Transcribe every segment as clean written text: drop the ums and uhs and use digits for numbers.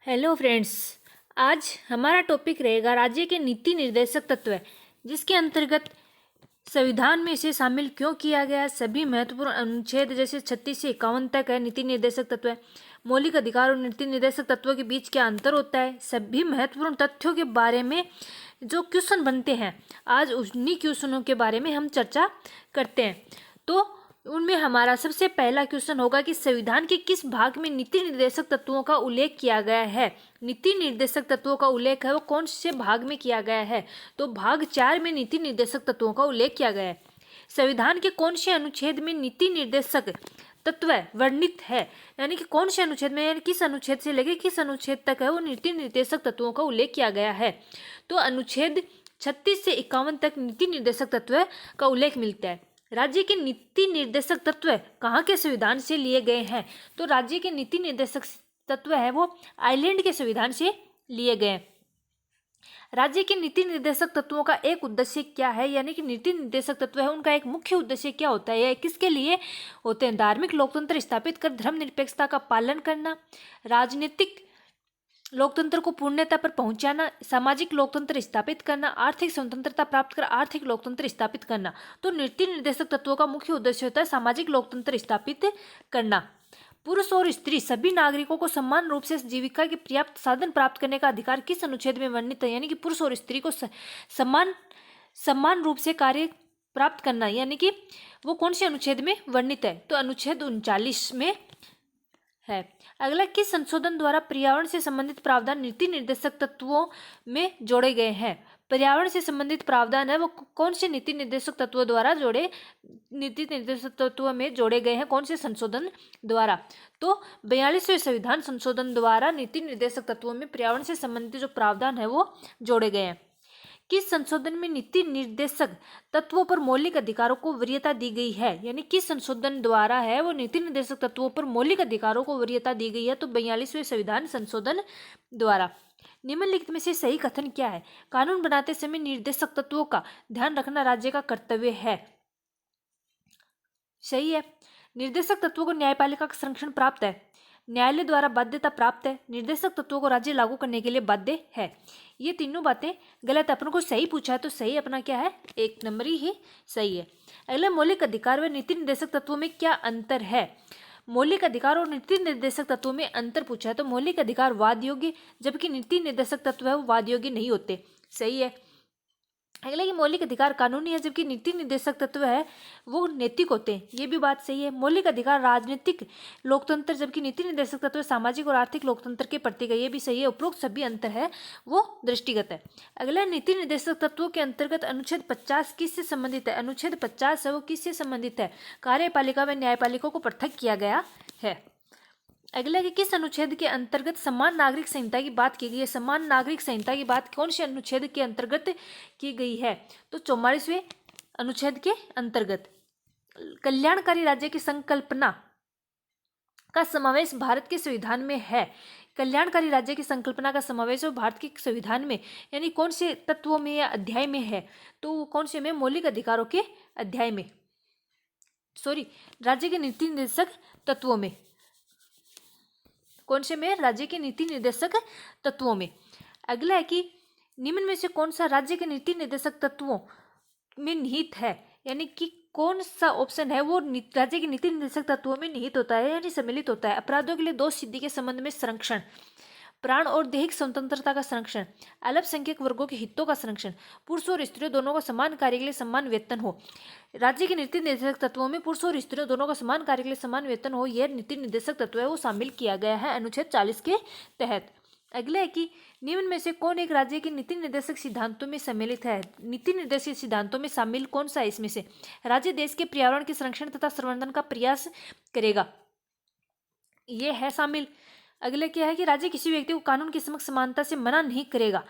Hello friends. आज हमारा topic रहेगा राज्य के नीति निर्देशक तत्व, जिसके अंतर्गत संविधान में इसे शामिल क्यों किया गया। सभी महत्वपूर्ण अनुच्छेद जैसे 36 से 51 तक है नीति निर्देशक तत्व। मौलिक अधिकार और नीति निर्देशक तत्वों के बीच क्या अंतर होता है, सभी महत्वपूर्ण तथ्यों के बारे में जो क्वेश्चन बनते हैं, आज उन्हीं क्वेश्चनों के बारे में हम चर्चा करते हैं। तो उनमें हमारा सबसे पहला क्वेश्चन होगा कि संविधान के किस भाग में नीति निर्देशक तत्वों का उल्लेख किया गया है। नीति निर्देशक तत्वों का उल्लेख है वो कौन से भाग में किया गया है, तो भाग 4 में नीति निर्देशक तत्वों का उल्लेख किया गया है। संविधान के कौन से अनुच्छेद में नीति निर्देशक तत्व वर्णित है, यानी कि कौन से अनुच्छेद में, यानी किस अनुच्छेद से लेकर किस अनुच्छेद तक है वो नीति निर्देशक तत्वों का उल्लेख किया गया है। तो अनुच्छेद 36 से 51 तक नीति निर्देशक तत्व का उल्लेख मिलता है। राज्य के नीति निर्देशक तत्व कहाँ के संविधान से लिए गए हैं, तो राज्य के नीति निर्देशक तत्व है वो आयरलैंड के संविधान से लिए गए हैं। राज्य के नीति निर्देशक तत्वों का एक उद्देश्य क्या है, यानी कि नीति निर्देशक तत्व है उनका एक मुख्य उद्देश्य क्या होता है, किसके लिए होते हैं। धार्मिक लोकतंत्र स्थापित कर धर्मनिरपेक्षता का पालन करना, राजनीतिक लोकतंत्र को पूर्णता पर पहुंचाना, सामाजिक लोकतंत्र स्थापित करना, आर्थिक स्वतंत्रता प्राप्त कर आर्थिक लोकतंत्र स्थापित करना। तो नीति निर्देशक तत्वों का मुख्य उद्देश्य होता है सामाजिक लोकतंत्र स्थापित करना। पुरुष और स्त्री सभी नागरिकों को समान रूप से जीविका के पर्याप्त साधन प्राप्त करने का अधिकार किस अनुच्छेद में वर्णित है, यानी कि पुरुष और स्त्री को समान रूप से कार्य प्राप्त करना, यानी कि वो कौन से अनुच्छेद में वर्णित है, तो अनुच्छेद 39 में है। अगला, किस संशोधन द्वारा पर्यावरण से संबंधित प्रावधान नीति निर्देशक तत्वों में जोड़े गए हैं। पर्यावरण से संबंधित प्रावधान है वो कौन से नीति निर्देशक तत्वों द्वारा नीति निर्देशक तत्वों में जोड़े गए हैं, कौन से संशोधन द्वारा, तो 42वें संविधान संशोधन द्वारा नीति निर्देशक तत्वों में पर्यावरण से संबंधित जो प्रावधान है वो जोड़े गए हैं। किस संशोधन में नीति निर्देशक तत्वों पर मौलिक अधिकारों को वरीयता दी गई है, यानी किस संशोधन द्वारा है वो नीति निर्देशक तत्वों पर मौलिक अधिकारों को वरीयता दी गई है, तो 42वें संविधान संशोधन द्वारा। निम्नलिखित में से सही कथन क्या है। कानून बनाते समय निर्देशक तत्वों का ध्यान रखना राज्य का कर्तव्य है। सही है। निर्देशक तत्वों को न्यायपालिका का संरक्षण प्राप्त है, न्यायालय द्वारा बाध्यता प्राप्त है, निर्देशक तत्वों को राज्य लागू करने के लिए बाध्य है। ये तीनों बातें गलत है, अपन को सही पूछा है तो सही अपना क्या है, 1 नंबर ही सही है। अगला, मौलिक अधिकार व नीति निर्देशक तत्वों में क्या अंतर है। मौलिक अधिकार और नीति निर्देशक तत्वों में अंतर पूछा है तो मौलिक अधिकार वाद योग्य, जबकि नीति निर्देशक तत्व है वो वाद योग्य नहीं होते। सही है। अगला, कि मौलिक अधिकार कानूनी है जबकि नीति निर्देशक तत्व है वो नैतिक होते हैं। ये भी बात सही है। मौलिक अधिकार राजनीतिक लोकतंत्र जबकि नीति निर्देशक तत्व सामाजिक और आर्थिक लोकतंत्र के प्रतीक है। ये भी सही है। उपरोक्त सभी अंतर है वो दृष्टिगत है। अगला, नीति निर्देशक तत्वों के अंतर्गत अनुच्छेद 50 किससे संबंधित है। अनुच्छेद 50 है वो किससे संबंधित है, कार्यपालिका व न्यायपालिका को पृथक किया गया है। अगला, कि किस अनुच्छेद के अंतर्गत समान नागरिक संहिता की बात की गई है। समान नागरिक संहिता की बात कौन से अनुच्छेद के अंतर्गत की गई है, तो 44वें अनुच्छेद के अंतर्गत। कल्याणकारी राज्य की संकल्पना का समावेश भारत के संविधान में है। कल्याणकारी राज्य की संकल्पना का समावेश भारत के संविधान में, यानी कौन से तत्वों में या अध्याय में है, तो कौन से में, मौलिक अधिकारों के अध्याय में, राज्य के नीति निर्देशक तत्वों में। कौन से में, राज्य के नीति निर्देशक तत्वों में। अगला है कि निम्न में से कौन सा राज्य के नीति निर्देशक तत्वों में निहित है, यानी कि कौन सा ऑप्शन है वो राज्य के नीति निर्देशक तत्वों में निहित होता है यानी सम्मिलित होता है। अपराधों के लिए दोष सिद्धि के संबंध में संरक्षण, प्राण और दैहिक स्वतंत्रता का संरक्षण, अल्पसंख्यक वर्गों के हितों का संरक्षण, पुरुष और स्त्रियों दोनों को समान कार्य के लिए समान वेतन हो। राज्य के नीति निर्देशक तत्वों में पुरुष और स्त्रियों दोनों को समान कार्य के लिए समान वेतन हो, यह नीति निर्देशक तत्व है वो शामिल किया गया है अनुच्छेद 40 के तहत। अगला है कि निम्न में से कौन एक राज्य के नीति निर्देशक सिद्धांतों में सम्मिलित है। नीति निर्देशक सिद्धांतों में शामिल कौन सा है इसमें से। राज्य देश के पर्यावरण के संरक्षण तथा संवर्धन का प्रयास करेगा, ये है शामिल। अगले क्या है कि राज्य किसी व्यक्ति को कानून के समक्ष समानता से मना नहीं करेगा,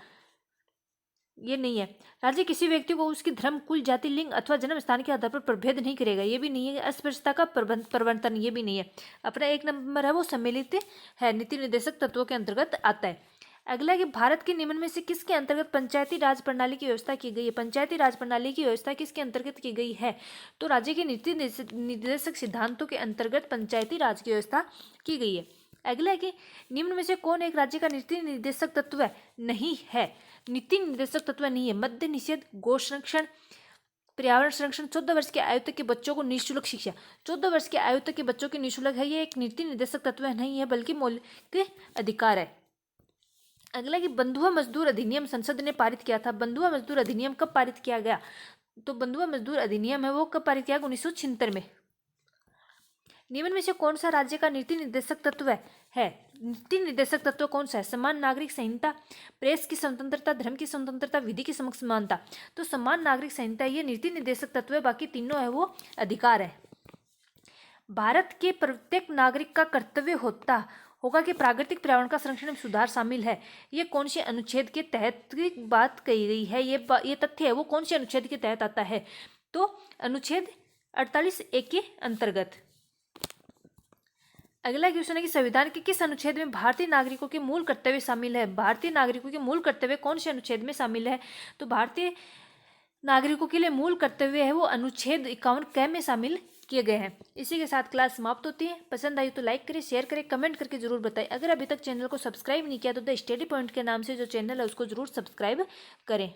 ये नहीं है। राज्य किसी व्यक्ति को उसकी धर्म, कुल, जाति, लिंग अथवा जन्म स्थान के आधार पर प्रभेद नहीं करेगा, ये भी नहीं है। अस्पृश्यता का प्रवर्तन, ये भी नहीं है। अपना 1 नंबर है वो सम्मिलित है, नीति निर्देशक तत्वों के अंतर्गत आता है। अगला कि भारत के निम्न में से किसके अंतर्गत पंचायती राज प्रणाली की व्यवस्था की गई है। पंचायती राज प्रणाली की व्यवस्था किसके अंतर्गत की गई है, तो राज्य के नीति निर्देशक सिद्धांतों के अंतर्गत पंचायती राज की व्यवस्था की गई है। अगला है कि निम्न में से कौन एक राज्य का नीति निर्देशक तत्व नहीं है? नीति निर्देशक तत्व नहीं है। मद्य निषेध, गौ संरक्षण, पर्यावरण संरक्षण, 14 वर्ष की आयु तक के बच्चों को निःशुल्क शिक्षा। 14 वर्ष की आयु तक के बच्चों की निःशुल्क है, ये एक नीति निर्देशक तत्व नहीं है बल्कि मौलिक अधिकार है। अगला कि बंधुआ मजदूर अधिनियम संसद ने पारित किया था। बंधुआ मजदूर अधिनियम कब पारित किया गया? तो बंधुआ मजदूर अधिनियम है वो कब पारित किया गया? 1976 में। निम्न में से कौन सा राज्य का नीति निर्देशक तत्व है? नीति निर्देशक तत्व कौन सा है? समान नागरिक संहिता, प्रेस की स्वतंत्रता, धर्म की स्वतंत्रता, विधि की समक्ष समानता। तो समान नागरिक संहिता ये नीति निर्देशक तत्व है, बाकी तीनों है वो अधिकार है। भारत के प्रत्येक नागरिक का कर्तव्य होगा कि प्राकृतिक पर्यावरण का संरक्षण में सुधार शामिल है। ये कौन से अनुच्छेद के तहत की बात कही गई है? ये तथ्य है वो कौन से अनुच्छेद के तहत आता है? तो अनुच्छेद 48A के अंतर्गत। अगला क्वेश्चन है कि संविधान के किस अनुच्छेद में भारतीय नागरिकों के मूल कर्तव्य शामिल है? भारतीय नागरिकों के मूल कर्तव्य कौन से अनुच्छेद में शामिल है? तो भारतीय नागरिकों के लिए मूल कर्तव्य है वो अनुच्छेद 51 क में शामिल किए गए हैं। इसी के साथ क्लास समाप्त होती है। पसंद आई तो लाइक करें, शेयर करें, कमेंट करके जरूर बताएं। अगर अभी तक चैनल को सब्सक्राइब नहीं किया तो द स्टडी पॉइंट के नाम से जो चैनल है उसको जरूर सब्सक्राइब करें।